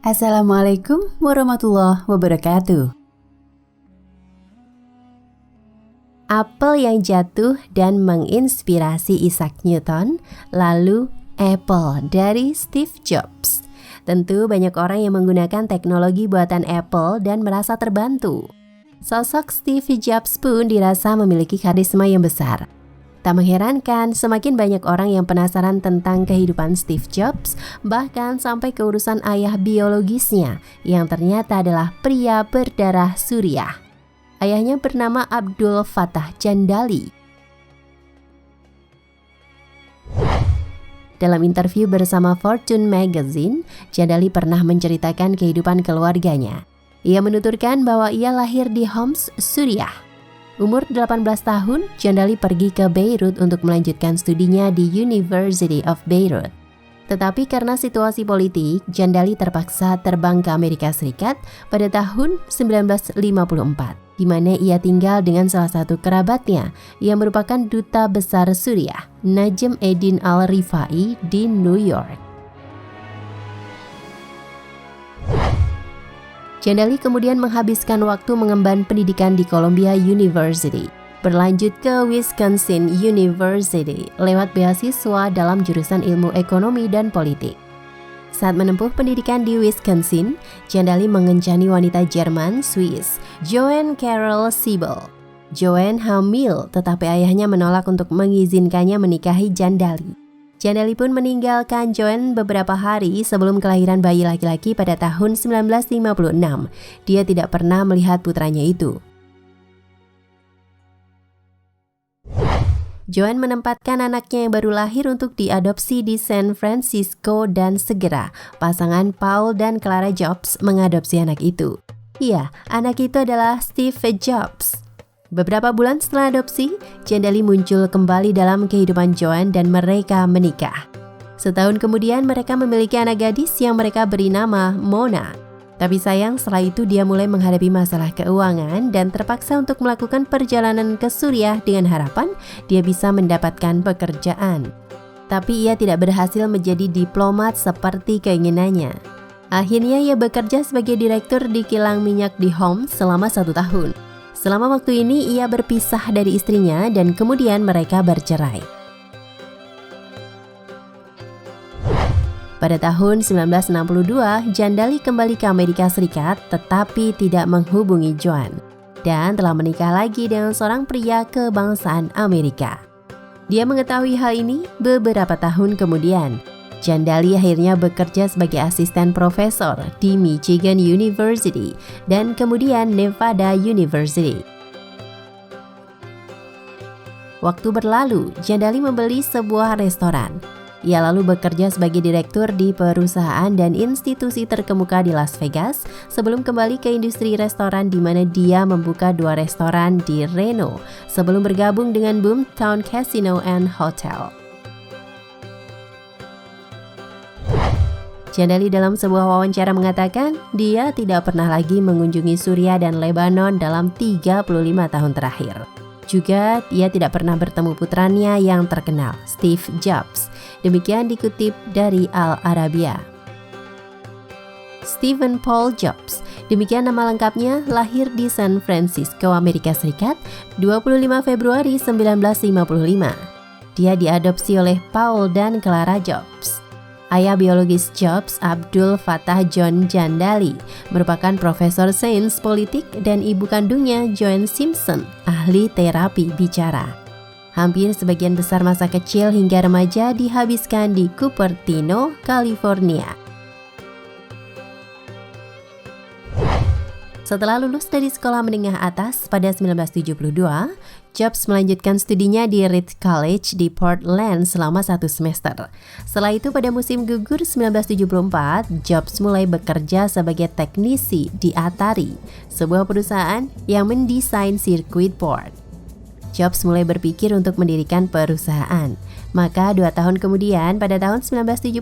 Assalamualaikum warahmatullahi wabarakatuh. Apel yang jatuh dan menginspirasi Isaac Newton, lalu Apple dari Steve Jobs. Tentu banyak orang yang menggunakan teknologi buatan Apple dan merasa terbantu. Sosok Steve Jobs pun dirasa memiliki karisma yang besar. Tak mengherankan, semakin banyak orang yang penasaran tentang kehidupan Steve Jobs, bahkan sampai ke urusan ayah biologisnya, yang ternyata adalah pria berdarah Suriah. Ayahnya bernama Abdul Fattah Jandali. Dalam interview bersama Fortune Magazine, Jandali pernah menceritakan kehidupan keluarganya. Ia menuturkan bahwa ia lahir di Homs, Suriah. Umur 18 tahun, Jandali pergi ke Beirut untuk melanjutkan studinya di University of Beirut. Tetapi karena situasi politik, Jandali terpaksa terbang ke Amerika Serikat pada tahun 1954, di mana ia tinggal dengan salah satu kerabatnya yang merupakan duta besar Suriah, Najm Eddin Al-Rifai di New York. Jandali kemudian menghabiskan waktu mengemban pendidikan di Columbia University, berlanjut ke Wisconsin University lewat beasiswa dalam jurusan ilmu ekonomi dan politik. Saat menempuh pendidikan di Wisconsin, Jandali mengencani wanita Jerman Swiss, Joanne Carol Siebel. Joanne hamil, tetapi ayahnya menolak untuk mengizinkannya menikahi Jandali. Jandali pun meninggalkan Joanne beberapa hari sebelum kelahiran bayi laki-laki pada tahun 1956. Dia tidak pernah melihat putranya itu. Joanne menempatkan anaknya yang baru lahir untuk diadopsi di San Francisco dan segera pasangan Paul dan Clara Jobs mengadopsi anak itu. Iya, anak itu adalah Steve Jobs. Beberapa bulan setelah adopsi, Jandali muncul kembali dalam kehidupan Joanne dan mereka menikah. Setahun kemudian mereka memiliki anak gadis yang mereka beri nama Mona. Tapi sayang setelah itu dia mulai menghadapi masalah keuangan dan terpaksa untuk melakukan perjalanan ke Suriah dengan harapan dia bisa mendapatkan pekerjaan. Tapi ia tidak berhasil menjadi diplomat seperti keinginannya. Akhirnya ia bekerja sebagai direktur di kilang minyak di Homs selama 1 tahun. Selama waktu ini ia berpisah dari istrinya dan kemudian mereka bercerai. Pada tahun 1962, Jandali kembali ke Amerika Serikat tetapi tidak menghubungi Joanne dan telah menikah lagi dengan seorang pria kebangsaan Amerika. Dia mengetahui hal ini beberapa tahun kemudian. Jandali akhirnya bekerja sebagai asisten profesor di Michigan University dan kemudian Nevada University. Waktu berlalu, Jandali membeli sebuah restoran. Ia lalu bekerja sebagai direktur di perusahaan dan institusi terkemuka di Las Vegas sebelum kembali ke industri restoran di mana dia membuka 2 restoran di Reno sebelum bergabung dengan Boomtown Casino and Hotel. Jandali dalam sebuah wawancara mengatakan dia tidak pernah lagi mengunjungi Suriah dan Lebanon dalam 35 tahun terakhir. Juga ia tidak pernah bertemu putranya yang terkenal, Steve Jobs. Demikian dikutip dari Al Arabiya. Stephen Paul Jobs, demikian nama lengkapnya, lahir di San Francisco, Amerika Serikat, 25 Februari 1955. Dia diadopsi oleh Paul dan Clara Jobs. Ayah biologis Jobs, Abdul Fattah John Jandali, merupakan profesor sains politik dan ibu kandungnya Joanne Simpson, ahli terapi bicara. Hampir sebagian besar masa kecil hingga remaja dihabiskan di Cupertino, California. Setelah lulus dari sekolah menengah atas pada 1972, Jobs melanjutkan studinya di Reed College di Portland selama 1 semester. Setelah itu pada musim gugur 1974, Jobs mulai bekerja sebagai teknisi di Atari, sebuah perusahaan yang mendesain sirkuit board. Jobs mulai berpikir untuk mendirikan perusahaan. Maka 2 tahun kemudian, pada tahun 1976,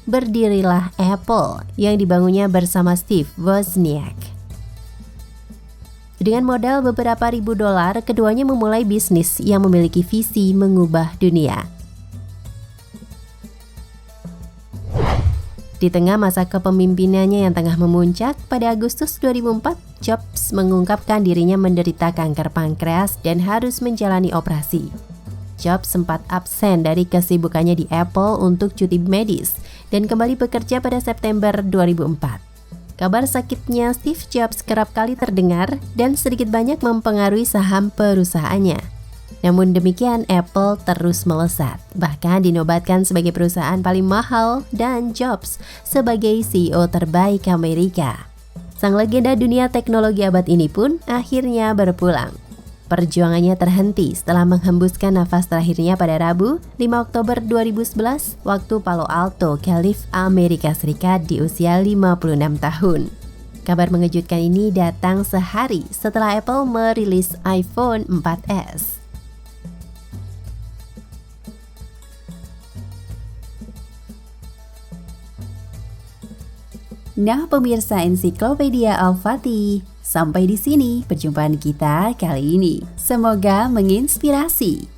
berdirilah Apple yang dibangunnya bersama Steve Wozniak. Dengan modal beberapa ribu dolar, keduanya memulai bisnis yang memiliki visi mengubah dunia. Di tengah masa kepemimpinannya yang tengah memuncak, pada Agustus 2004, Jobs mengungkapkan dirinya menderita kanker pankreas dan harus menjalani operasi. Jobs sempat absen dari kesibukannya di Apple untuk cuti medis dan kembali bekerja pada September 2004. Kabar sakitnya Steve Jobs kerap kali terdengar dan sedikit banyak mempengaruhi saham perusahaannya. Namun demikian, Apple terus melesat, bahkan dinobatkan sebagai perusahaan paling mahal dan Jobs sebagai CEO terbaik Amerika. Sang legenda dunia teknologi abad ini pun akhirnya berpulang. Perjuangannya terhenti setelah menghembuskan nafas terakhirnya pada Rabu, 5 Oktober 2011, waktu Palo Alto, California, Amerika Serikat di usia 56 tahun. Kabar mengejutkan ini datang sehari setelah Apple merilis iPhone 4S. Nah, pemirsa Ensiklopedia Al-Fatih, sampai di sini perjumpaan kita kali ini. Semoga menginspirasi.